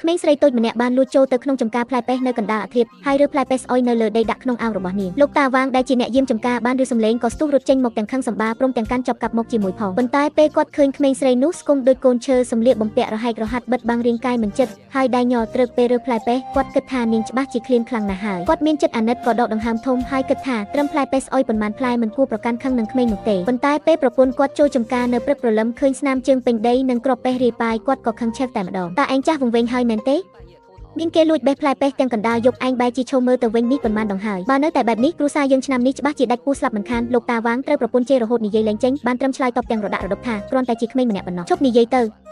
ក្មេងស្រីតូចម្នាក់បានលួចចូលទៅក្នុងចំការផ្លែប៉េះនៅកណ្ដាលអាធ្រាត្រហើយរើផ្លែប៉េះស្អុយនៅលើដីដាក់ក្នុងអាវរបស់នាងលោកតាវាងដែលជាអ្នកយាមចំការបានឮសំឡេងក៏ស្ទុះរត់ចេញមកទាំងខឹងសម្បាព្រមទាំងកាន់ចប់កាប់មកជាមួយផងប៉ុន្តែពេលគាត់ឃើញក្មេងស្រីនោះស្គមដូចកូនឈើសម្លៀកបំពាក់រហែករហ័សបិទបាំងរាងកាយមិនជិតហើយដៃញ័រត្រឹកពេលរើផ្លែប៉េះគាត់គិតថានាងច្បាស់ជាឃ្លានខ្លាំងណាស់ហើយគាត់មានចិត្តអាណិតក៏ដកដង្ហើមធំហើយគិតថាត្រឹមផ្លែប៉េះស្អុយប៉ុន្មានផ្លែមិនគួរប្រកាន់ខឹងនឹងក្មេងនោះទេប៉ុន្តែពេលប្រពន្ធគាត់ចូលចំការនៅព្រឹកព្រលឹមឃើញស្នាមជើងពេញដីនិងគ្រាប់ប៉េះរាយប៉ាយគាត់ក៏ខឹងឆេះតែម្ដងតើឯងចាស់វង្វេងហើយមែនទេមានគេលួចបេះផ្លែប៉េះទាំងកណ្ដាលយកឯងបែរជាឈោមើលទៅវិញនេះប៉ុន្មានដងហើយបើនៅតែបែបនេះគ្រួសារយើងឆ្នាំនេះច្បាស់ជាដាច់ពូស្លាប់មិនខានលោកតាវាងត្រូវប្រពន្ធជេររហូតនិយាយលែងចេញបានត្រឹមឆ្លើយតបទាំងរដាក់រដប់ថាគ្រាន់តែជាក្មេងម្នាក់ប៉ុណ្ណោះជប់និយាយទ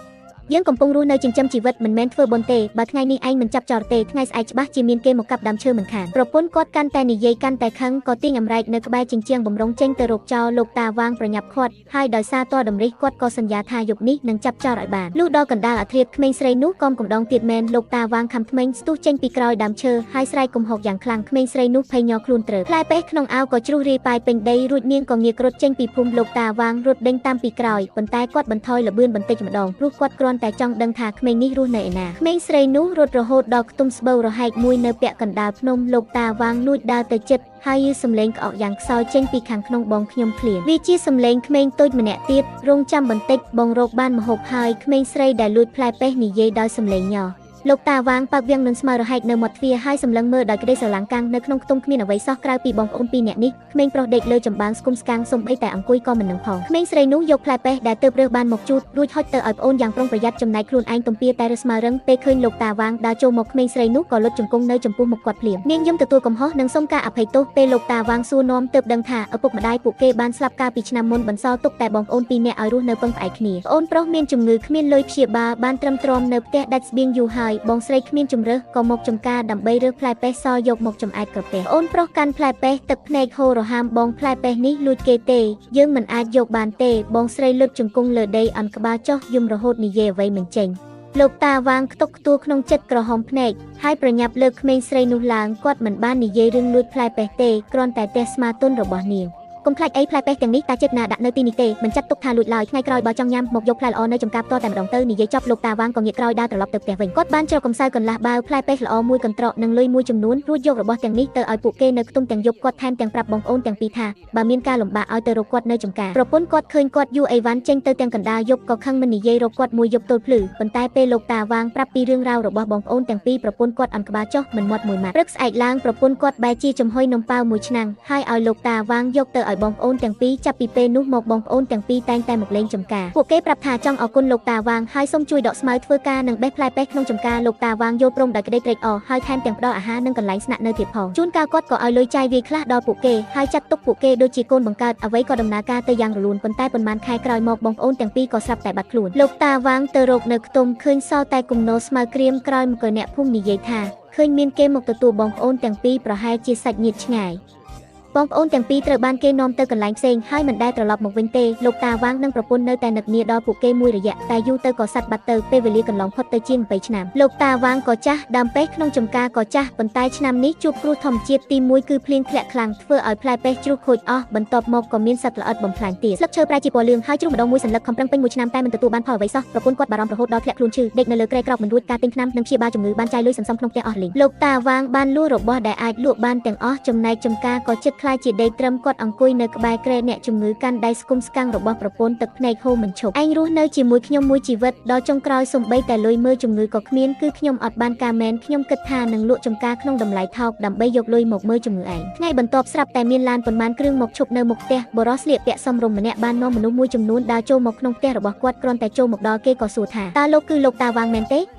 ៅយើងកំពុងរស់នៅចិញ្ចឹមជីវិតមិនមែនធ្វើបុណ្យទេបើថ្ងៃនេះឯងមិនចាប់ចោលទេថ្ងៃស្អែកច្បាស់ជាមានគេមកកាប់ដើមឈើមិនខានប្រពន្ធគាត់កាន់តែនិយាយកាន់តែខឹងក៏ទាញអម្រែកនៅក្បែរជញ្ជាំងបំរុងចេញទៅរកចោលលោកតាវាងប្រញាប់ខាត់ហើយដោយសារតតម្រិះគាត់ក៏សន្យាថាយប់នេះនឹងចាប់ចោលឲ្យបានលុះដល់កណ្ដាលអាធ្រាត្រក្មេងស្រីនោះក៏កំដងទៀតមែនលោកតាវាងខំថ្មិញស្ទុះចេញពីក្រោយដើមឈើហើយស្រែកគំហកយ៉ាងខ្លាំងក្មេងស្រីនោះភ័យញ័រខ្លួនត្រូវផ្លែប៉េះក្នុងអាវក៏ជ្រុះរាយប៉ាយពេញដីរួចនាងក៏ងាករត់ចេញពីភូមិលោកតាវាងរត់ដេញតាមពីក្រោយប៉ុន្តែគាត់បន្ថយល្បឿនបន្តិចម្ដងព្រោះគាត់គ្រាន់តែចង់ដឹងថាក្មេងនេះរស់នៅឯណាក្មេងស្រីនោះរត់រហូតដល់ខ្ទង់ស្បូវរហែកមួយនៅពាក់កណ្ដាលភ្នំលោកតាវាងលួចដើរទៅជិតហើយយឺសំឡេងក្អកយ៉ាងខ្សោយចេញពីខាងក្នុងបងខ្ញុំភ្លាមវាជាសំឡេងក្មេងតូចម្នាក់ទៀតរងចាំបន្តិចបងរកបានម្ហូបហើយក្មេងស្រីដែលលួចផ្លែប៉េះនិយាយដោយសំឡេងញ័រលោកតាវាងប៉ាក់វាំងនឹងស្មៅរហែកនៅមាត់ទ្វារហើយសម្លឹងមើលដោយក្តីស្រឡាំងកាំងនៅក្នុងខ្ទង់គ្មានអ្វីសោះក្រៅពីបងប្អូនពីរនាក់នេះក្មេងប្រុសដេកលើចម្បាំងស្គមស្កាំងសំបីតែអង្គុយក៏មិននឹងផងក្មេងស្រីនោះយកផ្លែប៉េះដែលទើបរើសបានមកជូតរួចហុចទៅឲ្យប្អូនយ៉ាងប្រុងប្រយ័ត្នចំណែកខ្លួនឯងទំពាតែរើសស្មៅរឹងពេលឃើញលោកតាវាងដើរចូលមកក្មេងស្រីនោះក៏លុតជង្គង់នៅចំពោះមុខគាត់ភ្លាមនាងយំទទួលកំហុសនិងសុំការអភ័យទោសពេលលោកតាវាងសួរនាំទើបដឹងថាឪពុកម្ដាយពួកគេបានស្លាប់កាលពីឆ្នាំមុនបន្សល់ទុកតែបងប្អូនពីរនាក់ឲ្យរស់នៅពឹងផ្អែកគ្នាប្អូនប្រុសមានជំងឺគ្មានលុយព្យាបាលបានត្រឹមទ្រាំនៅផ្ទះដាច់ស្បៀងយូរហើយបងស្រីគ្មានជំរើសក៏មកចំការដើម្បីរើសផ្លែប៉េះសយកមកចំអែតក្រពះអូនប្រុសកាន់ផ្លែប៉េះទឹកភ្នែកហូររហាមបងផ្លែប៉េះនេះលួចគេទេយើងមិនអាចយកបានទេបងស្រីលុតជង្គង់លើដីអន់ក្បាលចុះយំរហូតនិយាយអ្វីមិនចេញលោកតាវាងខ្ទុកខ្ទួលក្នុងចិត្តក្រហមភ្នែកហើយប្រញាប់លើកក្មេងស្រីនោះឡើងគាត់មិនបាននិយាយរឿងលួចផ្លែប៉េះទេគ្រាន់តែទះស្មាទុនរបស់នាងកុំខ្លាចអីផ្លែប៉េះទាំងនេះតាចិត្តណាដាក់នៅទីនេះទេមិនចាត់ទុកថាលួចឡើយថ្ងៃក្រោយបើចង់ញ៉ាំមកយកផ្លែល្អនៅចំការផ្ទាល់តែម្ដងទៅនិយាយចប់លោកតាវាងក៏ងាកក្រោយដើរត្រឡប់ទៅផ្ទះវិញគាត់បានច្រកកំសៅកន្លះបាវផ្លែប៉េះល្អមួយកន្ត្រកនិងលុយមួយចំនួនរួចយករបស់ទាំងនេះទៅឲ្យពួកគេនៅខ្ទង់ទាំងយប់គាត់ថែមទាំងប្រាប់បងប្អូនទាំងពីរថាបើមានការលំបាកឲ្យទៅរកគាត់នៅចំការប្រពន្ធគាត់ឃើញគាត់យូរអីវ៉ាន់ចេញទៅទាំងកណ្ដាលយប់ក៏ខឹងមិននិយាយរកគាត់មួយយប់ទល់ភ្លឺប៉ុន្តែពេលលោកតាវាងប្រាប់ពីរឿងរ៉ាវរបស់បងប្អូនទាំងពីរប្រពន្ធគាត់អន់ក្បាលចុះមិនមាត់មួយម៉ាត់ព្រឹកស្អែកឡើងប្រពន្ធគាត់បែរជាចំហុយនំប៉ាវមួយឆ្នាំងហើយឲ្យលោកតាវាងយកទៅឲ្យបងប្អូនទាំងពីរចាប់ពីពេលនោះមកបងប្អូនទាំងពីរតែងតែមកលេងចំការពួកគេប្រាប់ថាចង់អរគុណលោកតាវាងហើយសូមជួយដកស្មៅធ្វើការនិងបេះផ្លែប៉េះក្នុងចំការលោកតាវាងយល់ព្រមដោយក្តីត្រេកអរហើយថែមទាំងផ្ដល់អាហារនិងកន្លែងស្នាក់នៅទៀតផងជួនកាលគាត់ក៏ឲ្យលុយចាយវាយខ្លះដល់ពួកគេហើយចាត់ទុកពួកគេដូចជាកូនបង្កើតអ្វីក៏ដំណើរការទៅយ៉ាងរលូនប៉ុន្តែប៉ុន្មានខែក្រោយមកបងប្អូនទាំងពីរក៏ស្លាប់តែបាត់ខ្លួនលោកតាវាងទៅរកនៅខ្ទមឃើញសល់តែគំនរស្មៅក្រៀមក្រោយមកក៏អ្នកភូមិនិយាយថាឃើញមានគេមកទទួលបងប្អូនទាំងពីរប្រហែលជាសាច់ញាតិឆ្ងាយបងប្អូនទាំងពីរត្រូវបានគេនាំទៅកន្លែងផ្សេងហើយមិនដែលត្រឡប់មកវិញទេលោកតាវាងនិងប្រពន្ធនៅតែនឹកនាដល់ពួកគេមួយរយៈតែយូរទៅក៏សាត់បាត់ទៅពេលវេលាកន្លងផុតទៅជាង20ឆ្នាំលោកតាវាងក៏ចាស់ដើមប៉េះក្នុងចំការក៏ចាស់ប៉ុន្តែឆ្នាំនេះជួបគ្រោះធម្មជាតិទី1គឺភ្លៀងធ្លាក់ខ្លាំងធ្វើឲ្យផ្លែប៉េះជ្រុះខូចអស់បន្ទាប់មកក៏មានសត្វល្អិតបំផ្លាញទៀតស្លឹកឈើប្រែជាពណ៌លឿងហើយជ្រុះម្ដងមួយសន្លឹកខំប្រឹងពេញមួយឆ្នាំតែមិនទទួលបានផលអ្វីសោះប្រពន្ធគាត់បារម្ភរហូតដល់ធ្លាក់ខ្លួនឈឺដេកនៅលើគ្រែក្រោកមិនរួចការទិញថ្នាំនិងព្យាបាលជំងឺបានចាយលុយសន្សំក្នុងផ្ទះអស់លីងលោកតាវាងបានលក់របស់ដែលអាចលក់បានទាំងអស់ចំណែកចំការក៏ជិតខ្លាចជាដីត្រឹមគាត់អង្គុយនៅក្បែរគ្រែអ្នកជំងឺកាន់ដៃស្គមស្កាំងរបស់ប្រពន្ធទឹកភ្នែកហូរមិនឈប់ឯងរស់នៅជាមួយខ្ញុំមួយជីវិតដល់ចុងក្រោយសំបីតែលុយមើលជំងឺក៏គ្មានគឺខ្ញុំអត់បានការមែនខ្ញុំគិតថានឹងលក់ចំការក្នុងតម្លៃថោកដើម្បីយកលុយមកមើលជំងឺឯងថ្ងៃបន្ទាប់ស្រាប់តែមានឡានប៉ុន្មានគ្រឿងមកឈប់នៅមុខផ្ទះបរោះស្លៀកពាក់សមរម្យម្នាក់បាននាំមនុស្សមួយចំនួនដើរចូលមកក្នុងផ្ទះរបស់គាត់គ្រាន់តែចូលមកដល់គេក៏សួរថាតើលោកគឺលោកតាវាងមែនទេ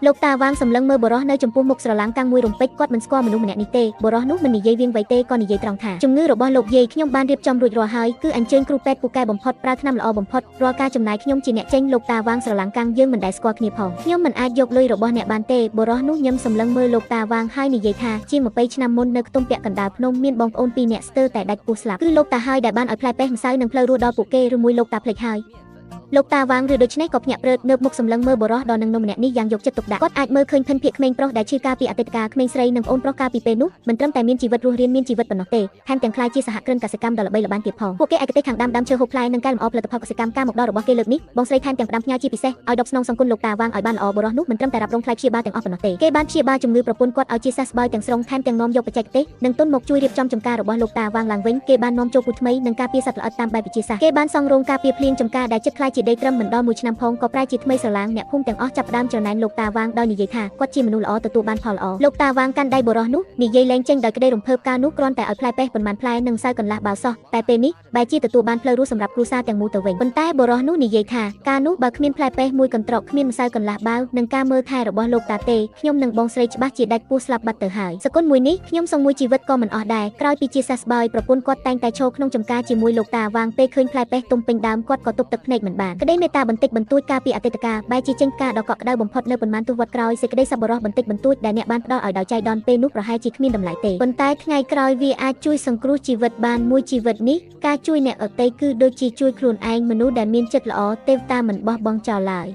លោកតាវាងសម្លឹងមើលបរោះនៅចំពោះមុខស្រឡាំងកាំងមួយរំពេចគាត់មិនស្គាល់មនុស្សម្នាក់នេះទេបរោះនោះមិននិយាយវៀងវៃទេក៏និយាយត្រង់ថាជំងឺរបស់លោកយាយខ្ញុំបានរៀបចំរួចរាល់ហើយគឺអញ្ជើញគ្រូពេទ្យពូកែបំផុតប្រើថ្នាំល្អបំផុតរាល់ការចំណាយខ្ញុំជាអ្នកចេញលោកតាវាងស្រឡាំងកាំងយើងមិនដែលស្គាល់គ្នាផងខ្ញុំមិនអាចយកលុយរបស់អ្នកបានទេបរោះនោះញឹមសម្លឹងមើលលោកតាវាងហើយនិយាយថាជា20ឆ្នាំមុននៅខ្ទង់ពាក់កណ្ដាលភ្នំមានបងប្អូន2នាក់ស្ទើរតែដាច់ពោះស្លាប់គឺលោកតាហើយដែលបានឲ្យផ្លែប៉េះម្សៅនិងផ្លូវរស់ដល់ពួកគេឬមួយលោកតាភ្លេចហើយ លោកតាវាងឬដូច្នេះក៏ភ្ញាក់ព្រឹកងើបមុខសម្លឹងមើលបរិះដ៏នឹងនំម្នាក់នេះយ៉ាងយកចិត្តទុកដាក់គាត់អាចមើលឃើញភិនភាគក្មេងប្រុសដែលឈឺកាលពីអតីតកាលក្មេងស្រីនិងប្អូនប្រុសកាលពីពេលនោះមិនត្រឹមតែមានជីវិតរស់រានមានជីវិតប៉ុណ្ណោះទេថែមទាំងក្លាយជាសហគ្រិនកសិកម្មដ៏ល្បីល្បាញទៀតផងពួកគេឯកទេសខាងដាំឈើហូបផ្លែនិងកែលម្អផលិតផលកសិកម្មការមកដល់របស់គេលើកនេះបងស្រីថែមទាំងផ្ដាំផ្ញើជាពិសេសឲ្យដប់ស្នងសង្គមលោកតាវាងឲ្យបានល្អបរិះនោះមិនត្រឹមតែរ៉ាប់រងថ្លៃព្យាបាលទាំងអស់ប៉ុណ្ណោះទេគេបានព្យាបាលជំងឺប្រពន្ធគាត់ឲ្យជាសះស្បើយទាំងស្រុងថែមទាំងនាំយកបច្ចេកទេសនិងទុនមកជួយរៀបចំចំការរបស់លោកតាវាងឡើងវិញគេបាននាំចូលពូជថ្មីនិងការពារសត្វល្អិតតាមបែបវិទ្យាសាស្ត្រគេបានសង់រោងការពារភ្លៀងចំការដែលជិតខ្លាយជាដីត្រឹមមិនដល់1ឆ្នាំផងក៏ប្រែជាថ្មីស្រឡាងអ្នកភូមិទាំងអស់ចាប់ផ្ដើមច្រណែនលោកតាវាងដោយនិយាយថាគាត់ជាមនុស្សល្អទទួលបានផលល្អលោកតាវាងកាន់ដៃបរិះនោះនិយាយលែងចេញដោយក្តីរំភើបការនោះគ្រាន់តែឲ្យផ្លែពេះប៉ុន្មានផ្លែនិងសៅកន្លះបាវសោះតែពេលនេះបែរជាទទួលបានផ្លូវរស់សម្រាប់គ្រួសារទាំងមូលទៅវិញប៉ុន្តែបរិះនោះនិយាយថាការនោះបើគ្មានផ្លែពេះមួយកន្ត្រកគ្មានម្សៅកន្លះបាវនិងការមើលថែរបស់លោកតាទេខ្ញុំនិងបងស្រីច្បាស់ជាដាច់ពោះស្លាប់បាត់ទៅហើយសកុនមួយនេះខ្ញុំសងមួយជីវិតក៏មិនអស់ដែរក្រោយពីជាសះស្បើយប្រពន្ធគាត់តែងតែឈរក្នុងចំការជាមួយលោកតាវាងពេលឃើញផ្លែពេះទុំពេញដើមគាត់ក៏ទប់ទឹកភ្នែកមិនបានក្តីមេត្តាបន្តិចបន្តួចការពីអតីតកាលបែរជាចេញការដ៏កក់ក្ដៅបំផុតនៅប៉ុន្មានទសវត្សរ៍ក្រោយសេចក្តីសប្បុរសបន្តិចបន្តួចដែលអ្នកបានផ្ដល់ឲ្យដោយចៃដន្យពេលនោះប្រហែលជាគ្មានតម្លៃទេប៉ុន្តែថ្ងៃក្រោយវាអាចជួយសង្គ្រោះជីវិតបានមួយជីវិតនេះការជួយអ្នកដទៃគឺដូចជាជួយខ្លួនឯងមនុស្សដែលមានចិត្តល្អទេវតាមិនបោះបង់ចោលឡើយ